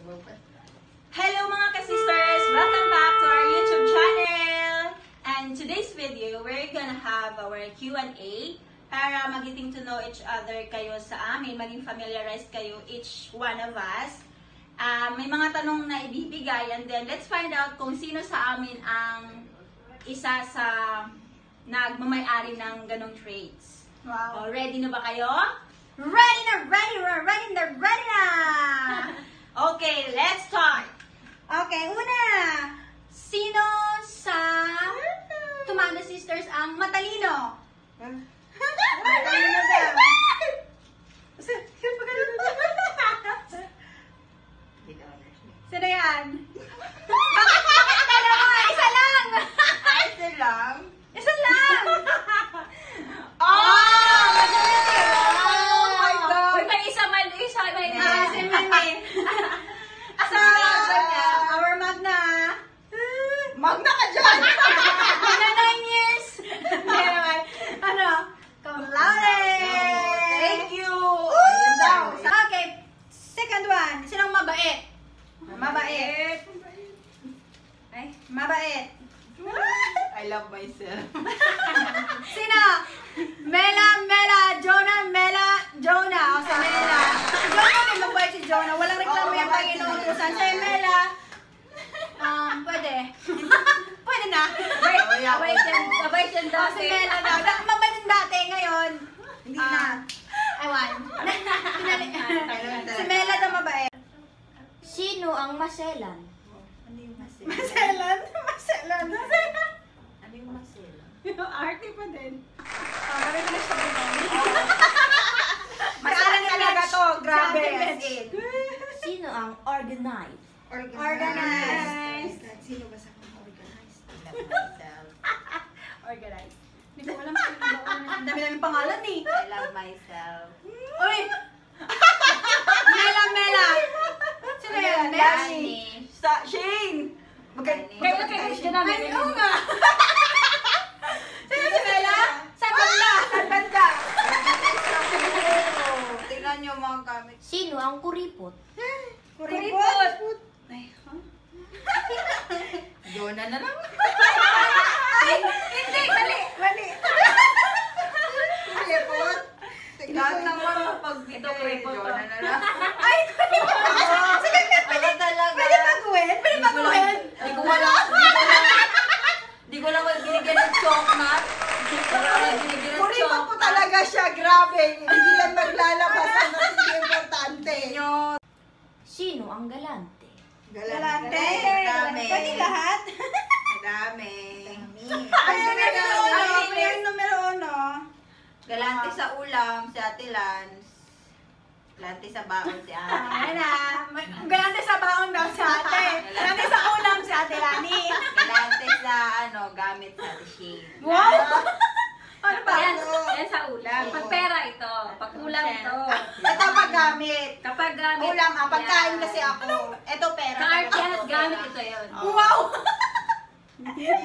Hello mga ka-sisters! Welcome back to our YouTube channel! And today's video, we're gonna have our Q&A para mag-getting to know each other kayo sa amin, maging familiarized kayo, each one of us. May mga tanong na ibibigay and then let's find out kung sino sa amin ang isa sa nagmamay-ari ng ganong traits. Wow! Ready na ba kayo? Ready na! Ready na! Ready na! Ready na! Okay, let's start! Okay, una! Sino sa Tumanda Sisters ang matalino? Matalino daw. Sino yan? Bakit dalawa? Isa lang! Isa lang? Isa lang! Oh! Oh my God! May isa man, isa may si Mimi. So, our Magna. Magna ka dyan! Magna 9 years! Ano? Cum laude! Thank you! Okay, second one. Sinong mabait? Mabait. Ay, mabait. I love myself. Sino? Mela, Jonah, Jonah. O si Mela. Jonah, may mabait si Jonah. Walang reklamo yung Panginoon. Kusan si Mela. Pwede. Pwede na. Mabait yan dati. Si Mela daw. Mabait yan dati ngayon. Hindi na. Ewan. Si Mela daw mabait. Sino ang maselan? Ano yung maselan? Maselan? Maselan? Ano yung maselan? Yung arte pa din. Marami na siya maselan talaga to. Grabe. Sino ang organized? Organized. Sino ba sa mga organized? I love myself. Organized. Hindi ko alam sino ba. Ang dami-dami pangalan eh. I love myself. Uy! Mela! Sino yan? Dani. Shane! Kayo siya namin. Ay, oo nga! Sino si Mela? Saan banda? Tingnan niyo mga gamit. Sino ang kuripot? Kuripot! Ay, huh? Jonah na lang. Ay, hindi! Mali! Kuripot? Tingnan naman mo pag kuripot pa. Jonah na lang. Ay, kuripot! Sige, Ano talaga? pwede baguhin? Pwede baguhin? Di ko lang binigyan ng choknut. Kuripot po talaga siya, grabe. Hindi yan maglalabas ang hindi importante. Sino ang galante? Galante. Madami. Pwede lahat? Madami. Player numero 1. Galante sa ulam, si Ate Lance. Galante sa baon, si Ate. Ayan na. Galante sa baon daw si ate. Galante sa ulam si ate Lani. Galante sa gamit sa Ate Shane. Wow! Ano ba? Yan sa ulam. Pag pera ito. Pag ulam ito. Ito paggamit. Kapag gamit. Ulam, pagkain kasi ako. Ito pera. Card yan at gamit ito yun. Wow!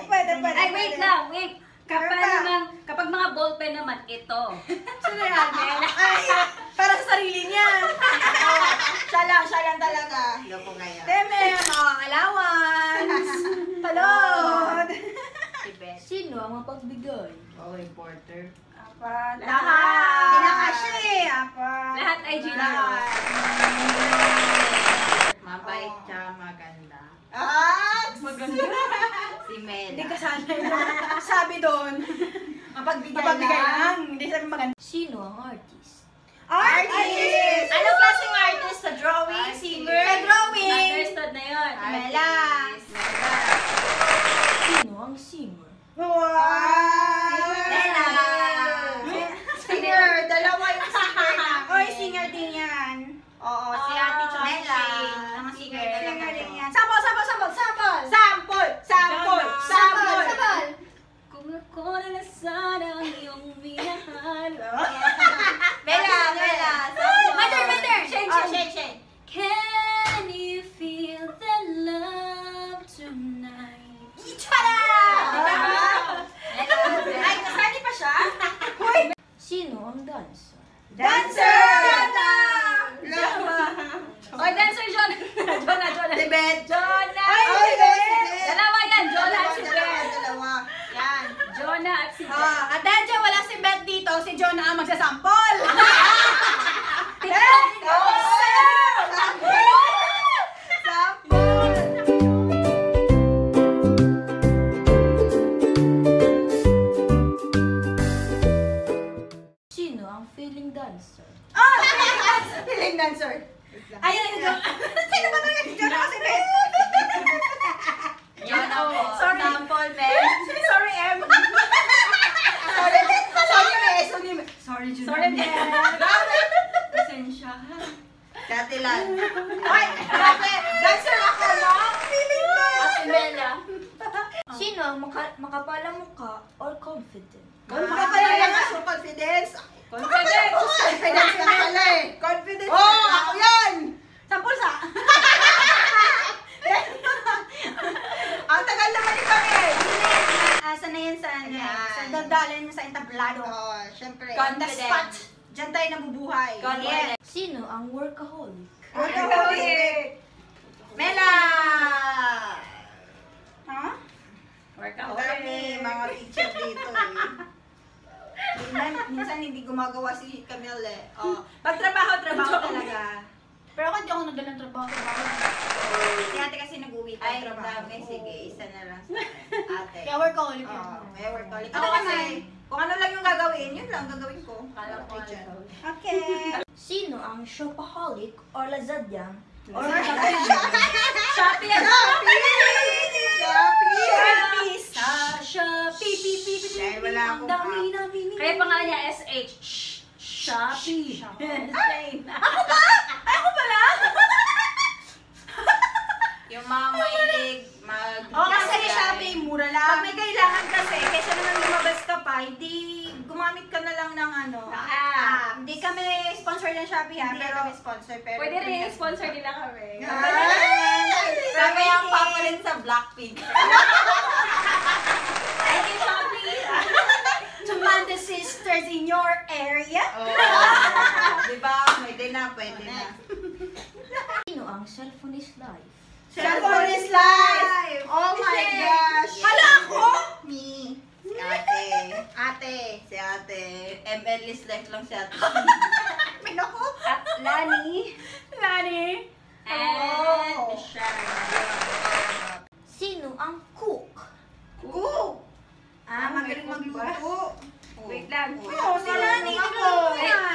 Pwede. Ay, wait lang. Wait. Kapag mga ballpen naman, ito. Sino yan? Ay, para sa sarili niya. Siya lang talaga. Loko ngayon. Teme, mga allowance. Talod. Si Beth. Sino ang mapagbigay? Oh, reporter. Apa, lahat. Pinakasya eh. Apa. Lahat ay Gino. Lahat. Mabait siya, maganda. Maganda. Si Mela. Hindi ka sanay na. Sabi doon. Mapagbigay lang. Hindi sabi maganda. Sino ang artist? Artist! Anong klaseng artist? Sa drawing, singer? Sa drawing. Understood na yun. Mela. Sino ang singer? Wow! Mela. Singer. Dalawa yung singer namin. Oy, singer din yan. Oo, si Ate Mela. Ang Singer singer talaga din to. yan. Sample! Kung ako na sana ang iyong minahal. Mela. Mother. Shane. Can you feel the love tonight? Ichara! Ay, kasali pa siya? Sino ang dancer? Dancer! Oy, dancer John! Makapal ang mukha or confident? Confidence! So, confidence! Confident! Confidence na pala eh! Confidence! Oh! Ako yan! Sampul sa. Ang tagal naman ni Camille! Asa na yan sa ano? Ayan. Sa dadalan mo sa entablado. Oo, syempre. Confident. On the spot. Diyan tayo nabubuhay. Confident. Sino ang workaholic? Workaholic! Mela! Ha? Ang dami mga teacher dito eh. Minsan hindi gumagawa si Camille eh. Oh. Pag trabaho talaga. Pero kung di ako nagdalang trabaho. Si ate kasi nag-uwi pa Ay, trabaho. dami. Sige, isa na lang sa akin. Ate. Kaya workaholic Oo, yan. kaya workaholic. Ako Ako kasi, naman. kung ano lang yung gagawin, yun lang gagawin ko. Kala ko Okay, dyan. Okay. Sino ang shopaholic or lazadyang or Shopee! Shopee! Shopee! Sa Shopee. Dahil wala akong app. Kaya pangalan niya SH. Shopee. Yung mga mahilig mag... Kasi sa Shopee, mura lang. Pag may kailangan kasi, kaysa naman lumabas ka pa, hindi gumamit ka na lang ng ano. Hindi kami sponsor ng Shopee ha, Hindi pero kami sponsor, pero... Pwede rin, sponsor nila kami. Kami ang papa rin sa Blackpink. thank you Shopee. To the sisters in your area. Diba? Pwede na, pwede na. sino ang cellphone is life? Cellphone is life! Oh my gosh! Hala ako? Me. Si ate. Ate. Si ate. ML is life lang si ate. May naku. Lani. And Oh. Sharon. Sino ang cook? Cook! Magaling magluto. Wait lang. Oo, si Lani.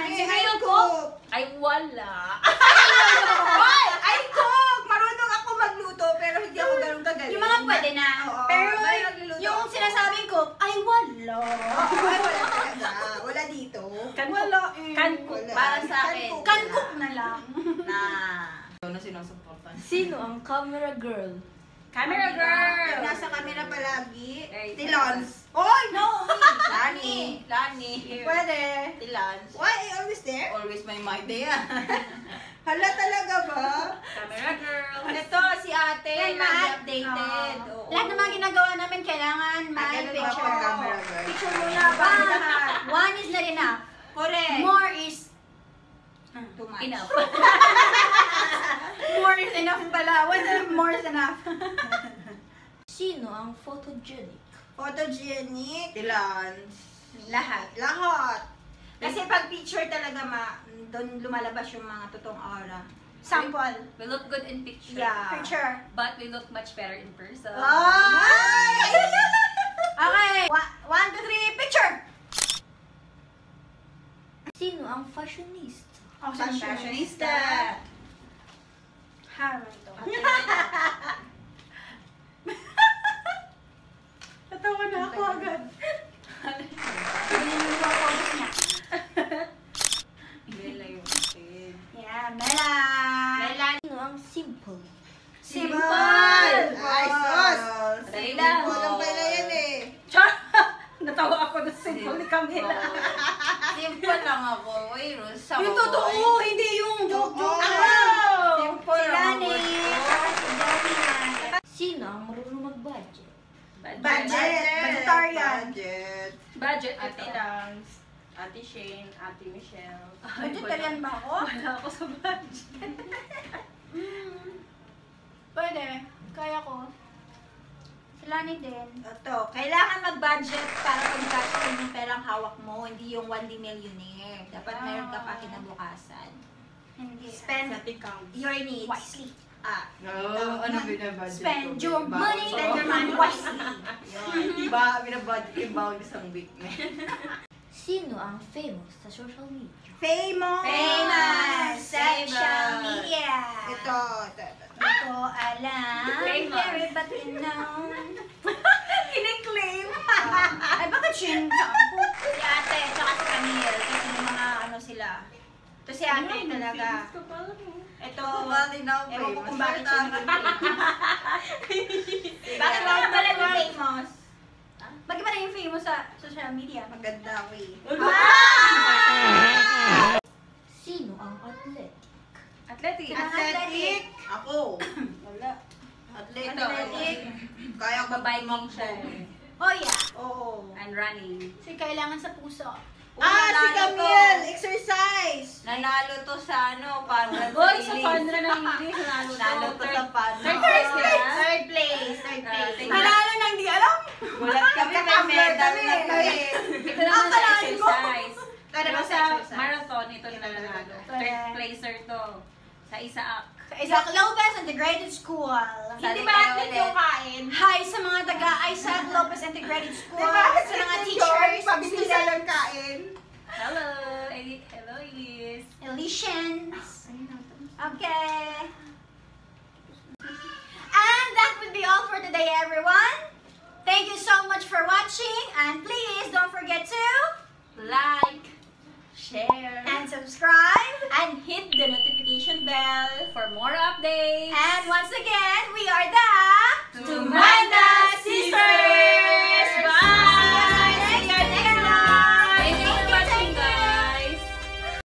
Sino yung cook? Ay, wala. Ay, cook! Marunong ako magluto, pero hindi ako ganun kagaling. Yung mga pwede na. Oo, Pero may nagluluto yung ako. sinasabing ko, ay wala. Ay, wala talaga. Wala dito. Wala. Can cook. Wala. Para sa akin. Kan-cook na lang. Na. Ano sinusuportan? Sino ang camera girl? Camera girl. Nasa camera palagi. Ay, Si Lons. Oy, no! Lani. Lani. Pwede. Si Lons. Why? Always there? Always may mic there. Hala talaga ba? Camera girl. Ito, si ate. Yan, lagi ma- updated. Oo. Oo. Lahat ng mga ginagawa namin, kailangan may ganun ba picture. pag camera girl? Picture muna ba? One is not enough. Correct. More is Too much. Enough. more is enough pala. More is enough. Sino ang photogenic? Photogenic. Si Lons. Lahat. Lahat. Kasi pag picture talaga, doon lumalabas yung mga totoong aura. Sample. We look good in picture. Yeah. Picture. But we look much better in person. Ay! Okay. 1, 2, 3, picture! Sino ang fashionista? Oh, Fashionista. Harap ito. Natawa na ako agad. Tingnan mo yung photos niya. Bella yung kid. Yeah, Mela! Sino ang simple? Simple! Ay, sus! Dali lang. Simple lang pala yan eh. Natawa ako na simple ni Camila. Simple lang ako. Uy, Rosa. Yung totoo, hindi yung joke-joke. Simple Si lang Lani, ako. saka si Johnny. Sino ang marunong mag-budget? Budget. Budgetarian. Budget. Budget. Ate Lance, Ate Shane, Ate Michelle. Budgetarian ba ako? Wala ako sa budget. Pwede. Kaya ko. Si Lani din. Ito, kailangan mag-budget para pag-gastin yung perang hawak mo, hindi yung 1D millionaire. Dapat meron ka pa kinabukasan. Hindi. Spend Sa tikang. your needs. Wisely. Ano binabudget Spend your money, spend your money wisely. Diba, binabudget yung bawal isang week na. Sino ang famous sa social media? Famous! Famous! Social media. Ito. Hindi ko alam. Famous. Very but known. Kiniklaim! Ay, bakit Shin? Si ate, tsaka si Camille. Kasi may mga ano sila. Ito si ate talaga. Ito, ewan ko kung bakit siya nag-famous. Bakit naman talaga famous? Bakit ba na yung famous sa social media? Maganda ako eh. Sino ang athlete? Athletic. Athletic. Ako. Wala. Atleta. Athletic. Kaya ko Babiking siya. Oh yeah. Oo. And running. So, kailangan sa puso. Si Camille! Exercise! Nanalo to sa ano, para Boy, sa fun na ng English. Nalo to sa pan. Third place na. Third place. Manalo nang di alam! Gulat kami, may medal na to eh. Ito naman sa exercise. Ito naman Pero sa sa exercise. marathon, ito na nanalo. Third placer to. Sa Isaac. Isaac Lopez Integrated School. Hindi ba athlete yung kain? Hi sa mga taga Isaac Lopez Integrated School. Diba? Sa mga teachers, Pabili na lang kain. Hello. Hello, Elise. Elysians. Okay. And that would be all for today, everyone. Thank you so much for watching. And please don't forget to Like, share, and subscribe. and hit the notification bell. For more updates. And once again,